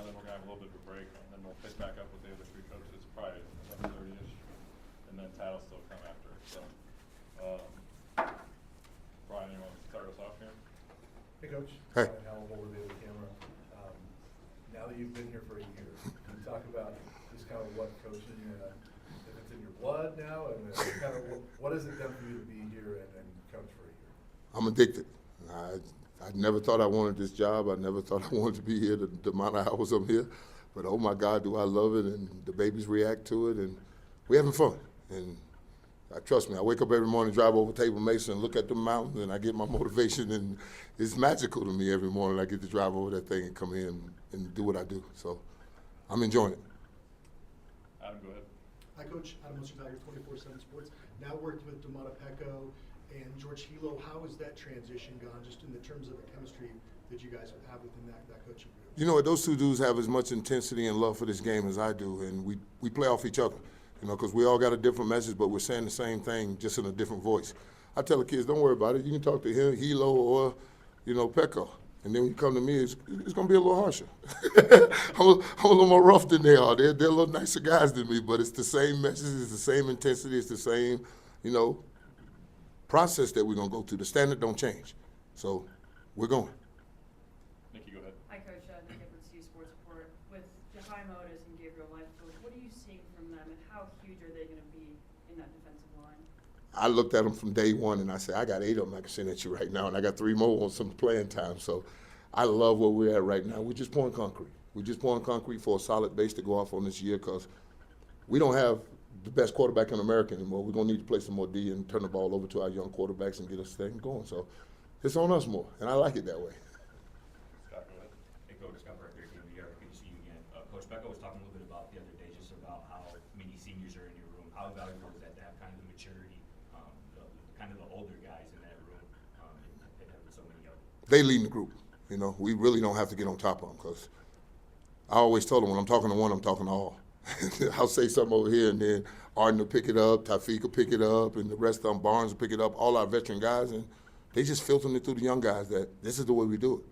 then we're gonna have a little bit of a break, and then we'll pick back up with the other three coaches, probably 11:30-ish, and then Tad will still come after. So, Brian, you want to start us off here? Hey, Coach. Hey. Brian Howell over there with the camera. Now that you've been here for 8 years, can you talk about just kind of what coaching, if it's in your blood now, and kind of what has it done for you to be here and coach for a year? I'm addicted. I never thought I wanted this job. I never thought I wanted to be here the amount of hours I'm here. But oh my God, do I love it, and the babies react to it, and we're having fun. And trust me, I wake up every morning, drive over Table Mesa and look at the mountains, and I get my motivation, and it's magical to me every morning. I get to drive over that thing and come in and do what I do. So I'm enjoying it. Adam, go ahead. Hi, Coach. Adam Muscataglia, 24/7 Sports. Now worked with Domata Pecco and George Hilo. How has that transition gone, just in the terms of the chemistry that you guys have within that coaching group? You know what? Those two dudes have as much intensity and love for this game as I do, and we play off each other. You know, because we all got a different message, but we're saying the same thing, just in a different voice. I tell the kids, don't worry about it. You can talk to him, Hilo, or Pecco. And then when you come to me, it's going to be a little harsher. I'm a little more rough than they are. They're a little nicer guys than me, but it's the same message, it's the same intensity, it's the same, process that we're going to go through. The standard don't change. So we're going. Nikki, go ahead. Hi, Coach. Nick Edwards, C Sports Report. With Jaheim Otis and Gabriel Lightfoot, what are you seeing from them, and how huge are they going to be in that defensive line? I looked at them from day one, and I said, I got 8 of them I can send at you right now, and I got 3 more on some playing time. So I love where we're at right now. We're just pouring concrete. We're just pouring concrete for a solid base to go off on this year, because we don't have the best quarterback in America anymore. We're going to need to play some more D and turn the ball over to our young quarterbacks and get us thing going. So it's on us more, and I like it that way. Scott, go ahead. Hey, Coach, Scott Parker, good to see you again. Coach Becco was talking a little bit about the other day, just about how many seniors are in your room. How valuable is that to have kind of the maturity, kind of the older guys in that room, and having so many young? They lead the group. We really don't have to get on top of them, because I always told them when I'm talking to one, I'm talking to all. I'll say something over here, and then Arden will pick it up, Tafiq will pick it up, and the rest of them, Barnes will pick it up, all our veteran guys, and they just filtering it through the young guys that this is the way we do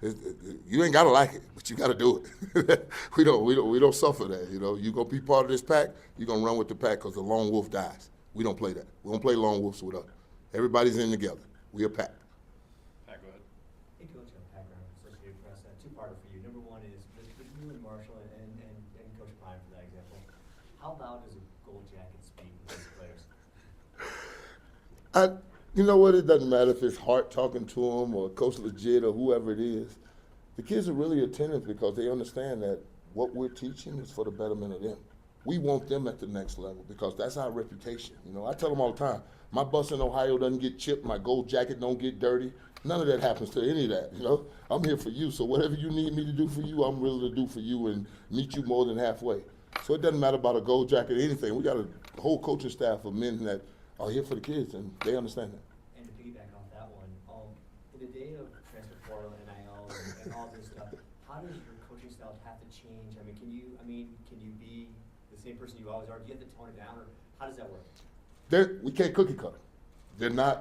it. You ain't got to like it, but you got to do it. we don't suffer that. You're going to be part of this pack, you're going to run with the pack, because the lone wolf dies. We don't play that. We don't play lone wolves with us. Everybody's in together. We a pack. Pat, go ahead. Hey, Coach, Pat Graham, Associated Press. Two-parter for you. Number one is, with you and Marshall and Coach Prime, for that example, how loud does a gold jacket speak with these players? You know what? It doesn't matter if it's Hart talking to them or Coach Legit or whoever it is. The kids are really attentive, because they understand that what we're teaching is for the betterment of them. We want them at the next level, because that's our reputation. I tell them all the time, my bus in Ohio doesn't get chipped, my gold jacket don't get dirty. None of that happens to any of that. I'm here for you, so whatever you need me to do for you, I'm willing to do for you and meet you more than halfway. So it doesn't matter about a gold jacket or anything. We got a whole coaching staff of men that are here for the kids, and they understand that. And to piggyback off that one, in the day of transfer portal, NIL, and all this stuff, how does your coaching style have to change? Can you be the same person you always are? Do you have to tone it down, or how does that work? We can't cookie cut them.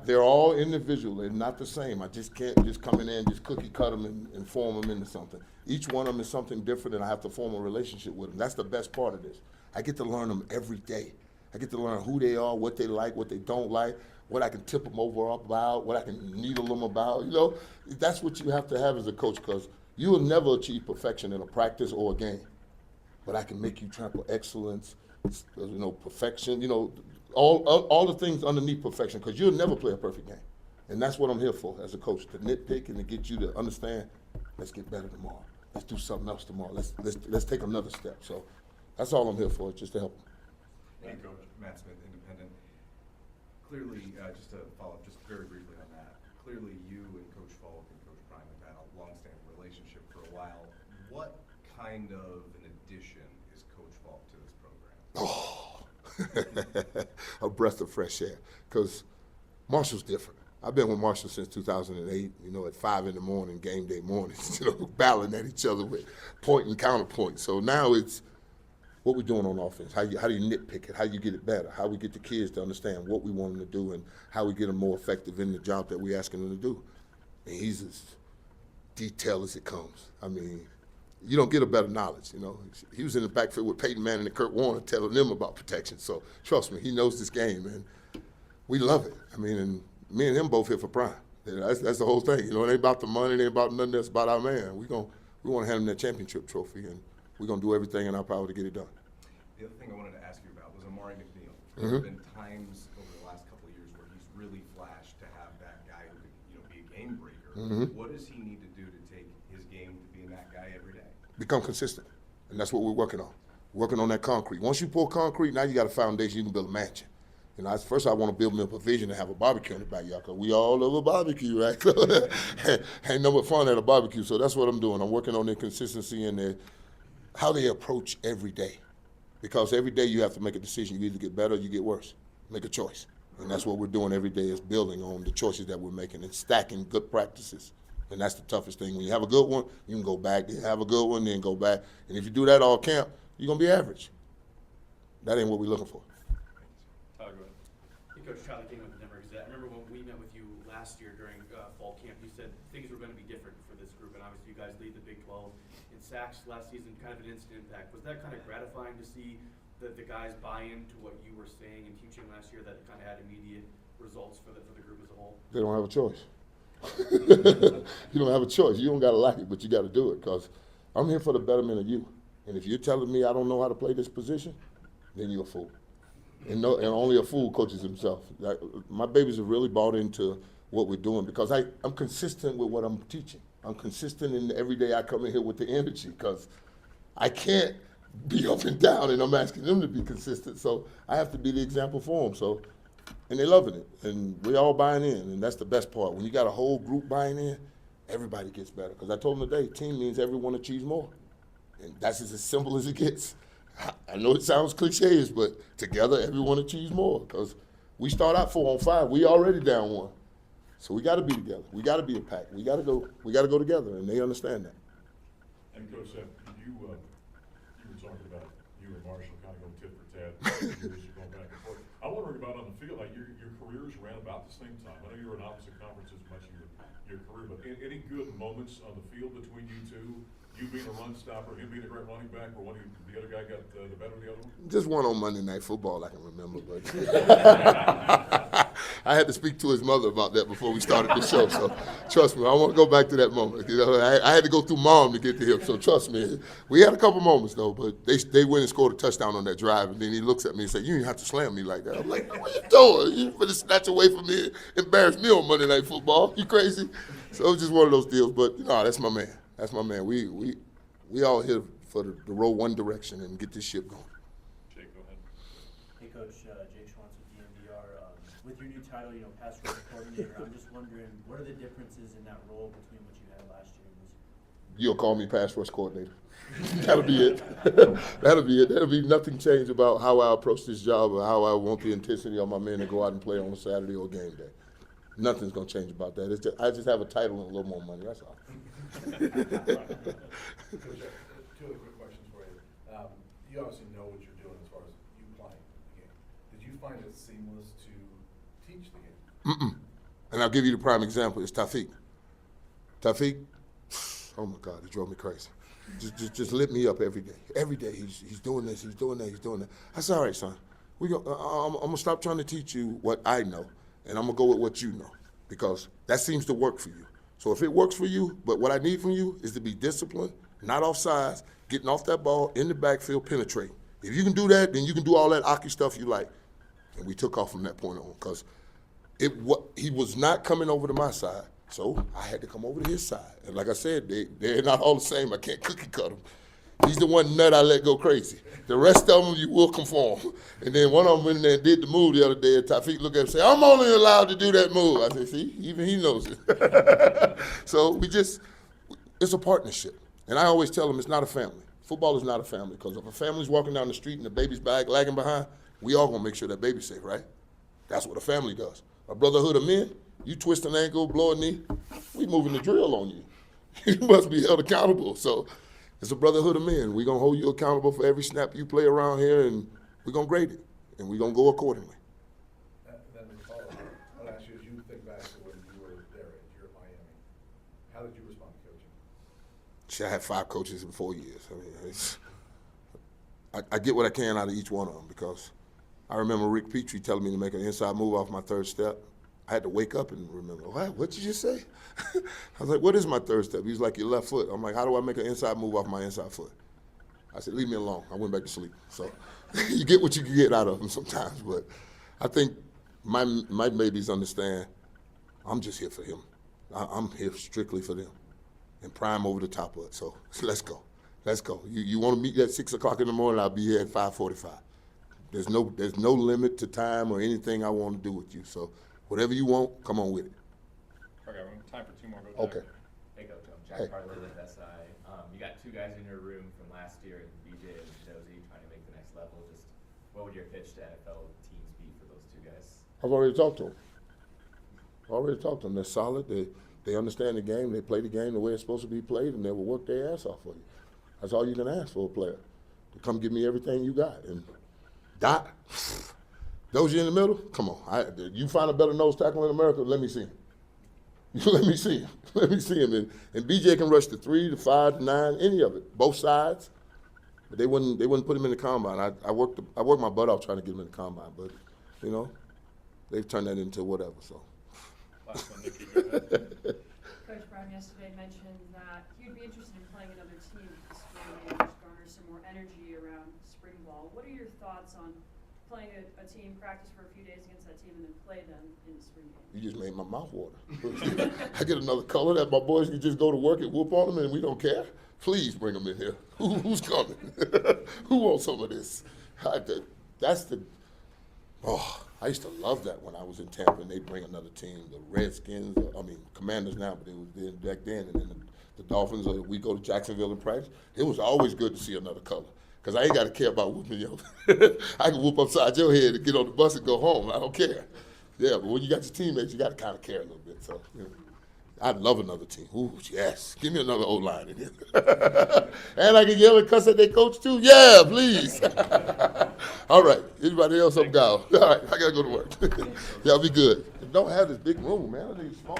They're all individual. They're not the same. I just can't just come in there and just cookie cut them and form them into something. Each one of them is something different, and I have to form a relationship with them. That's the best part of this. I get to learn them every day. I get to learn who they are, what they like, what they don't like, what I can tip them over about, what I can needle them about. That's what you have to have as a coach, because you will never achieve perfection in a practice or a game. But I can make you trample excellence, perfection, all the things underneath perfection, because you'll never play a perfect game. And that's what I'm here for as a coach, to nitpick and to get you to understand, let's get better tomorrow. Let's do something else tomorrow. Let's take another step. So that's all I'm here for, just to help them. Hey, Coach. Matt Smith, Independent. Clearly, just to follow up just very briefly on that, clearly you and Coach Falk and Coach Prime have had a long-standing relationship for a while. What kind of an addition is Coach Falk to this program? A breath of fresh air, because Marshall's different. I've been with Marshall since 2008, at 5 in the morning, game day mornings, battling at each other with point and counterpoint. So now it's what we're doing on offense. How do you nitpick it? How you get it better? How we get the kids to understand what we want them to do, and how we get them more effective in the job that we're asking them to do. And he's as detailed as it comes. you don't get a better knowledge, you know. He was in the backfield with Peyton Manning and Kurt Warner telling them about protection. So trust me, he knows this game, and we love it. I mean, and me and him both here for prime. That's the whole thing. You know, it ain't about the money, it ain't about nothing else, about our man. We want to hand him that championship trophy, and we're going to do everything in our power to get it done. The other thing I wanted to ask you about was Amari McNeil. Mhm. There's been times over the last couple of years where he's really flashed to have that guy who could, be a game breaker. Mhm. What does he need to do to take his game to being that guy every day? Become consistent, and that's what we're working on. Working on that concrete. Once you pour concrete, now you got a foundation. You can build a mansion. You know, first I want to build me a pavilion and have a barbecue in the backyard, because we all love a barbecue, right? Ain't no more fun at a barbecue. So that's what I'm doing. I'm working on their consistency and how they approach every day, because every day you have to make a decision. You either get better or you get worse. Make a choice, and that's what we're doing every day, is building on the choices that we're making and stacking good practices. And that's the toughest thing. When you have a good one, you can go back. Then have a good one, then go back. And if you do that all camp, you're going to be average. That ain't what we're looking for. Tyler, go ahead. Hey, Coach, Tyler King with the Denver Gazette. I remember when we met with you last year during fall camp, you said things were going to be different for this group, and obviously you guys lead the Big 12 in sacks last season, kind of an instant impact. Was that kind of gratifying to see the guys buy into what you were saying and teaching last year, that it kind of had immediate results for the group as a whole? They don't have a choice. You don't have a choice. You don't got to like it, but you got to do it, because I'm here for the betterment of you. And if you're telling me I don't know how to play this position, then you're a fool. And only a fool coaches himself. My babies have really bought into what we're doing, because I'm consistent with what I'm teaching. I'm consistent in every day I come in here with the energy, because I can't be up and down, and I'm asking them to be consistent. So I have to be the example for them. So, and they're loving it, and we're all buying in, and that's the best part. When you got a whole group buying in, everybody gets better. Because I told them today, team means everyone achieves more. And that's as simple as it gets. I know it sounds cliches, but together everyone achieves more, because we start out 4-on-5. We already down one. So we got to be together. We got to be a pack. We got to go together, and they understand that. And Coach Sapp, you were talking about you and Marshall kind of go tit for tat, years you're going back and forth. I'm wondering about on the field, like your careers ran about the same time. I know you were in opposite conferences much of your career, but any good moments on the field between you two? You being a run stopper, him being a great running back, or the other guy got the better of the other one? Just one on Monday Night Football I can remember, but I had to speak to his mother about that before we started the show. So trust me, I want to go back to that moment. You know, I had to go through Mom to get to him. So trust me, we had a couple moments though, but they went and scored a touchdown on that drive, and then he looks at me and said, "You didn't have to slam me like that." I'm like, "What you doing? You finna snatch away from me, embarrass me on Monday Night Football? You crazy?" So it was just one of those deals. But that's my man. That's my man. We all here for the row one direction and get this ship going. Jake, go ahead. Hey Coach, Jake Schwantz with DNVR. With your new title, pass rush coordinator, I'm just wondering, what are the differences in that role between what you had last year and this year? You'll call me pass rush coordinator. That'll be it. That'll be it. There'll be nothing changed about how I approach this job or how I want the intensity of my men to go out and play on a Saturday or game day. Nothing's gonna change about that. I just have a title and a little more money. That's all. Coach, two other quick questions for you. You obviously know what you're doing as far as you playing the game. Did you find it seamless to teach the game? And I'll give you the prime example. It's Tafiq. Tafiq, oh my God, he drove me crazy. Just lit me up every day. Every day he's doing this, he's doing that, he's doing that. I said, all right, son, I'm gonna stop trying to teach you what I know, and I'm gonna go with what you know, because that seems to work for you. So if it works for you, but what I need from you is to be disciplined, not off sides, getting off that ball, in the backfield, penetrating. If you can do that, then you can do all that Aki stuff you like. And we took off from that point on, because he was not coming over to my side, so I had to come over to his side. And like I said, they're not all the same. I can't cookie cut them. He's the one nut I let go crazy. The rest of them, you will conform. And then one of them went in there and did the move the other day, and Tafiq looked at him and said, "I'm only allowed to do that move." I said, see, even he knows it. So it's a partnership. And I always tell them it's not a family. Football is not a family, because if a family's walking down the street and the baby's lagging behind, we all gonna make sure that baby's safe, right? That's what a family does. A brotherhood of men, you twist an ankle, blow a knee, we moving the drill on you. You must be held accountable. So it's a brotherhood of men. We're going to hold you accountable for every snap you play around here, and we're going to grade it, and we're going to go accordingly. Then to follow up, I want to ask you, as you think back to when you were there, you're at Miami, how did you respond to coaching? I had 5 coaches in 4 years. I mean, I get what I can out of each one of them because I remember Rick Petrie telling me to make an inside move off my third step. I had to wake up and remember, what did you just say? I was like, what is my third step? He was like, your left foot. I'm like, how do I make an inside move off my inside foot? I said, leave me alone. I went back to sleep. So you get what you can get out of them sometimes. But I think my babies understand I'm just here for him. I'm here strictly for them. And prime over the top of it. So let's go. Let's go. You want to meet at 6 o'clock in the morning, I'll be here at 5:45. There's no limit to time or anything I want to do with you. So whatever you want, come on with it. Okay, we have time for 2 more. Go Okay. Hey, Coach, I'm Hey. Jack Harley with SI. You got 2 guys in your room from last year, BJ and Josie, trying to make the next level. Just what would your pitch to NFL teams be for those 2 guys? I've already talked to them. They're solid. They understand the game. They play the game the way it's supposed to be played, and they will work their ass off for you. That's all you can ask for a player, to come give me everything you got. And Dot, those you in the middle, come on. You find a better nose tackle in America, let me see him. Let me see him. Let me see him. And BJ can rush the 3, the 5, the 9, any of it, both sides. But they wouldn't put him in the combine. I worked my butt off trying to get him in the combine, but they've turned that into whatever. So. Last one, Nikki, go ahead. Coach Brown yesterday mentioned that he'd be interested in playing another team this spring game, just garner some more energy around spring ball. What are your thoughts on playing a team, practice for a few days against that team, and then play them in the spring game? You just made my mouth water. I get another color that my boys can just go to work and whoop on them and we don't care. Please bring them in here. Who's coming? Who wants some of this? I used to love that when I was in Tampa and they'd bring another team, the Redskins, Commanders now, but it was back then, and then the Dolphins, or we go to Jacksonville and practice. It was always good to see another color, because I ain't got to care about whooping you. I can whoop upside your head and get on the bus and go home. I don't care. Yeah, but when you got your teammates, you got to kind of care a little bit. So, I'd love another team. Ooh, yes. Give me another O-line in here. And I can yell and cuss at their coach too? Yeah, please. All right. Anybody else? I'm gone. All right. I got to go to work. Y'all be good. Don't have this big room, man. I think it's small.